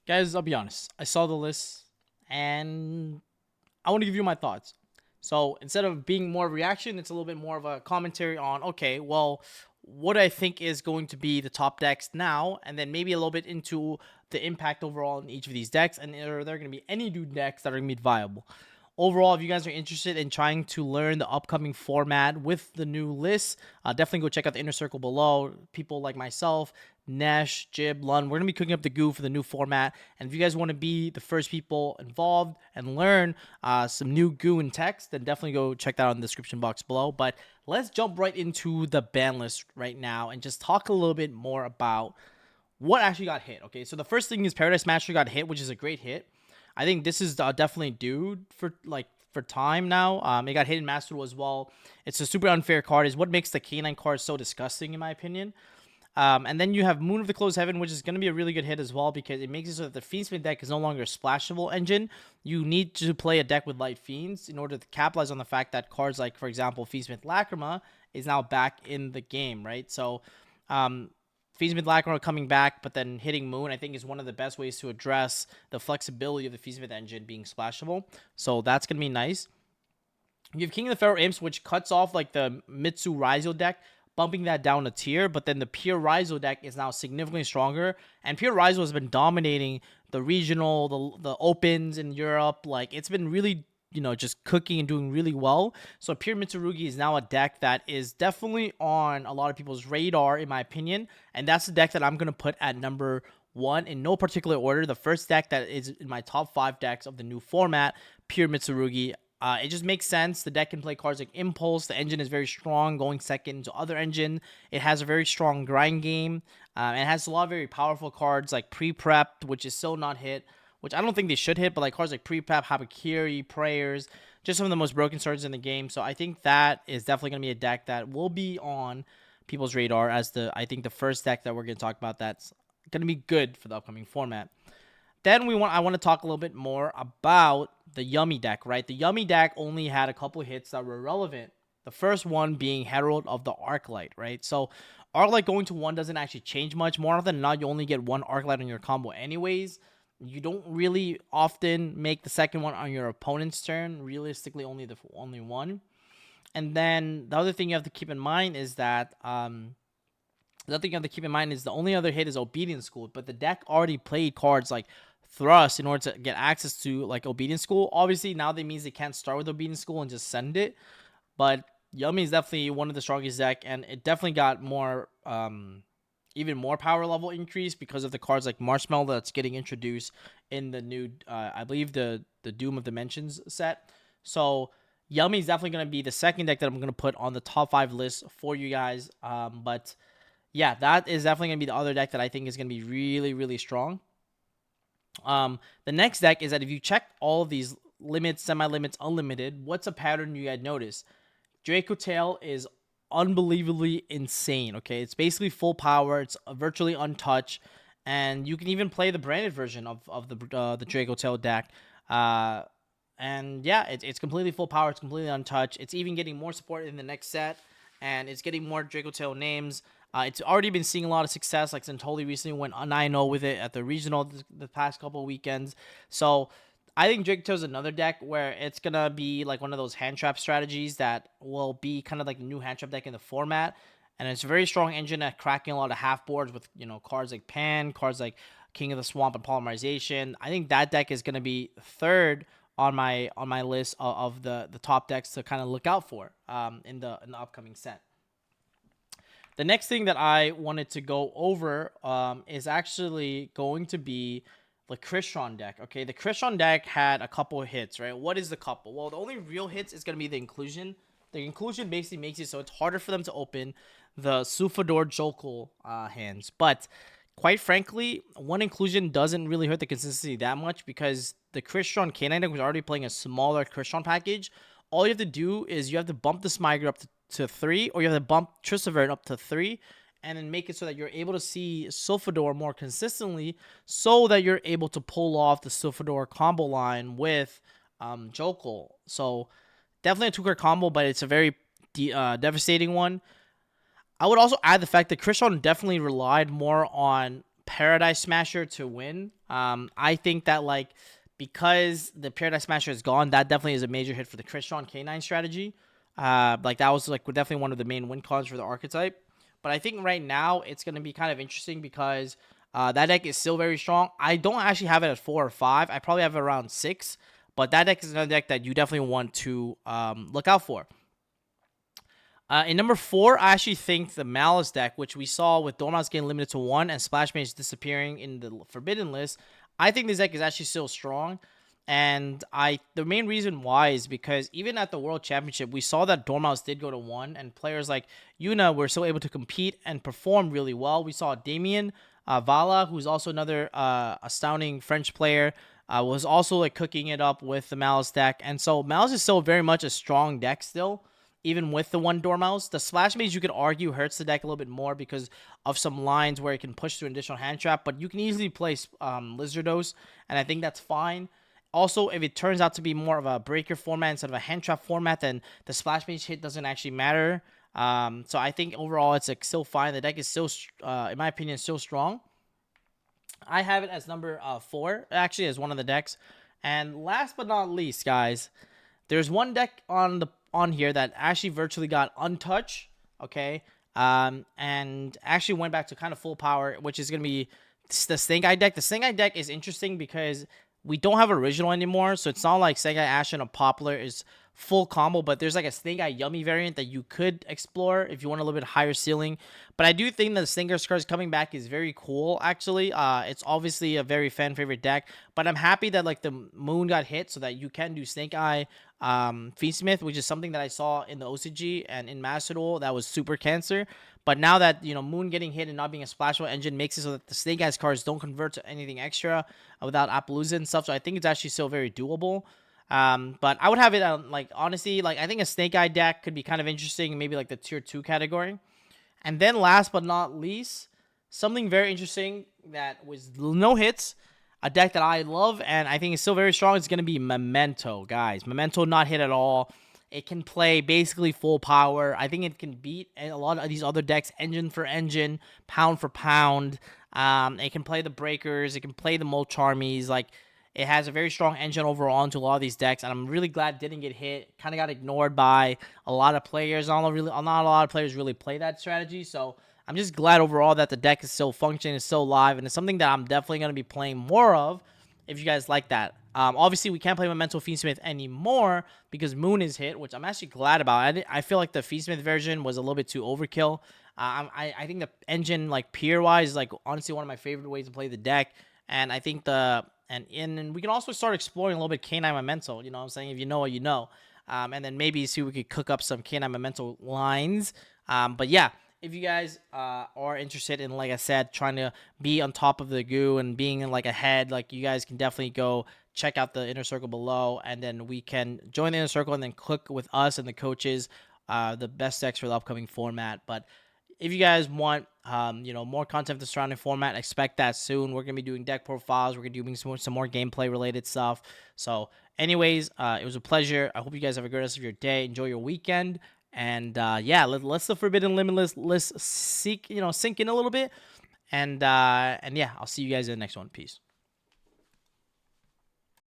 Guys, I'll be honest. I saw the list and I want to give you my thoughts. So instead of being more reaction, it's a little bit more of a commentary on, okay, well, what I think is going to be the top decks now, and then maybe a little bit into the impact overall in each of these decks, and are there going to be any new decks that are going to be viable? Overall, if you guys are interested in trying to learn the upcoming format with the new list, definitely go check out the inner circle below. People like myself, Nesh, Jib, Lund, we're going to be cooking up the goo for the new format. And if you guys want to be the first people involved and learn some new goo and text, then definitely go check that out in the description box below. But let's jump right into the ban list right now and just talk a little bit more about what actually got hit. Okay, so the first thing is Paradise Master got hit, which is a great hit. I think this is definitely due for time now. It got hit in Master as well. It's a super unfair card. Is what makes the Canine card so disgusting in my opinion. And then you have Moon of the Closed Heaven, which is going to be a really good hit as well because it makes it so that the Fiendsmith deck is no longer a splashable engine. You need to play a deck with Light Fiends in order to capitalize on the fact that cards like, for example, Fiendsmith Lacrima is now back in the game, right? So, Fiendsmith Lacrima coming back, but then hitting Moon, I think is one of the best ways to address the flexibility of the Fiendsmith engine being splashable. So that's going to be nice. You have King of the Pharaoh Imps, which cuts off like the Mitsu Raizo deck, bumping that down a tier. But then the Pure Raizo deck is now significantly stronger, and Pure Raizo has been dominating the regional, the opens in Europe. Like it's been really, just cooking and doing really well. So Pure Mitsurugi is now a deck that is definitely on a lot of people's radar, in my opinion, and that's the deck that I'm gonna put at number one in no particular order. The first deck that is in my top 5 decks of the new format, Pure Mitsurugi. It just makes sense. The deck can play cards like Impulse. The engine is very strong, going second to other engine. It has a very strong grind game. It has a lot of very powerful cards like Pre-Prepped, which is still not hit, which I don't think they should hit, but like cards like Pre-Prep, Habakiri, Prayers, just some of the most broken cards in the game. So I think that is definitely going to be a deck that will be on people's radar as I think the first deck that we're going to talk about that's going to be good for the upcoming format. Then I want to talk a little bit more about the Yummy deck, right? The Yummy deck only had a couple hits that were relevant. The first one being Herald of the Arclight, right? So Arclight going to 1 doesn't actually change much. More often than not, you only get 1 Arclight on your combo anyways. You don't really often make the second one on your opponent's turn. Realistically, only one. And then the other thing you have to keep in mind is that the other thing you have to keep in mind is the only other hit is Obedience School, but the deck already played cards like Thrust in order to get access to like Obedience School. Obviously, now that means they can't start with Obedience School and just send it. But Yummy is definitely one of the strongest deck, and it definitely got more, even more power level increase because of the cards like Marshmallow that's getting introduced in the new, I believe the Doom of Dimensions set. So Yummy is definitely going to be the second deck that I'm going to put on the top 5 list for you guys. But yeah, that is definitely going to be the other deck that I think is going to be really, really strong. The next deck is that if you check all of these limits, semi-limits, unlimited, what's a pattern you guys notice? Draco Tail is unbelievably insane, okay? It's basically full power. It's virtually untouched. And you can even play the branded version of the Draco Tail deck. And yeah, it's completely full power. It's completely untouched. It's even getting more support in the next set. And it's getting more Draco Tail names. It's already been seeing a lot of success. Like Santoli recently went 9-0 with it at the regional the past couple of weekends. So I think Draco Tail is another deck where it's gonna be like one of those hand trap strategies that will be kind of like the new hand trap deck in the format. And it's a very strong engine at cracking a lot of half boards with cards like Pan, cards like King of the Swamp and Polymerization. I think that deck is gonna be third on my list of the top decks to kind of look out for in the upcoming set. The next thing that I wanted to go over is actually going to be the Crystron deck. Okay, the Crystron deck had a couple of hits, right? What is the couple? Well, the only real hits is going to be the inclusion. The inclusion basically makes it so it's harder for them to open the Sufador Jokul hands. But quite frankly, one inclusion doesn't really hurt the consistency that much because the Crystron Canine deck was already playing a smaller Crystron package. All you have to do is you have to bump the Smyger up to 3, or you have to bump Trisavern up to 3, and then make it so that you're able to see Sulfador more consistently so that you're able to pull off the Sulfador combo line with Jokul. So definitely a 2-card combo, but it's a very devastating one. I would also add the fact that Krishan definitely relied more on Paradise Smasher to win. I think that like because the Paradise Smasher is gone, that definitely is a major hit for the Crystron K9 strategy. Like that was like definitely one of the main win cons for the archetype. But I think right now it's gonna be kind of interesting because that deck is still very strong. I don't actually have it at 4 or 5. I probably have it around 6. But that deck is another deck that you definitely want to look out for. In number 4, I actually think the Malice deck, which we saw with Dormouse getting limited to 1 and Splash Mage disappearing in the Forbidden list, I think this deck is actually still strong. And the main reason why is because even at the World Championship, we saw that Dormouse did go to 1, and players like Yuna were still able to compete and perform really well. We saw Damien Vala, who's also another astounding French player, was also like cooking it up with the Malice deck. And so Malice is still very much a strong deck still even with the 1 Dormouse. The Splash Mage, you could argue, hurts the deck a little bit more because of some lines where it can push through an additional hand trap, but you can easily place Lizardos, and I think that's fine. Also, if it turns out to be more of a breaker format instead of a hand trap format, then the Splash Mage hit doesn't actually matter. So I think overall it's like still fine. The deck is still, in my opinion, still strong. I have it as number 4, actually, as one of the decks. And last but not least, guys, there's one deck on here that actually virtually got untouched, okay, and actually went back to kind of full power, which is gonna be the Snake Eye deck. The Snake Eye deck is interesting because we don't have original anymore, so it's not like Snake Eye Ash and a Poplar is full combo, but there's like a Snake Eye Yummy variant that you could explore if you want a little bit higher ceiling. But I do think that the Stinger Scars coming back is very cool, actually. It's obviously a very fan favorite deck, but I'm happy that like the Moon got hit so that you can do Snake Eye Fiendsmith, which is something that I saw in the OCG and in Master Duel that was super cancer. But now that, Moon getting hit and not being a splashable engine makes it so that the Snake Eyes cards don't convert to anything extra without Appaloosa and stuff. So I think it's actually still very doable. But I would have it on, like, honestly, like, I think a Snake Eye deck could be kind of interesting, maybe like the tier 2 category. And then last but not least, something very interesting that was no hits, a deck that I love and I think is still very strong is going to be Memento, guys. Memento not hit at all. It can play basically full power. I think it can beat a lot of these other decks, engine for engine, pound for pound. It can play the breakers. It can play the Molcharmies. Like, it has a very strong engine overall into a lot of these decks, and I'm really glad it didn't get hit. Kind of got ignored by a lot of players. Not a lot of players really play that strategy, so I'm just glad overall that the deck is still functioning, is still live, and it's something that I'm definitely going to be playing more of if you guys like that. Obviously, we can't play Memento Fiendsmith anymore because Moon is hit, which I'm actually glad about. I feel like the Fiendsmith version was a little bit too overkill. I think the engine, like, peer-wise, is, like, honestly one of my favorite ways to play the deck, and I think and we can also start exploring a little bit K9 Memento, you know what I'm saying? If you know what you know. And then maybe see if we could cook up some K9 Memento lines. But yeah, if you guys are interested in, like I said, trying to be on top of the goo and being like ahead, like, you guys can definitely go check out the inner circle below, and then we can join the inner circle and then cook with us and the coaches the best decks for the upcoming format. But if you guys want, more content of the surrounding format, expect that soon. We're gonna be doing deck profiles. We're gonna be doing some more gameplay related stuff. So, anyways, it was a pleasure. I hope you guys have a great rest of your day. Enjoy your weekend, and yeah, let's the Forbidden Limitless list sink in a little bit, and yeah, I'll see you guys in the next one. Peace.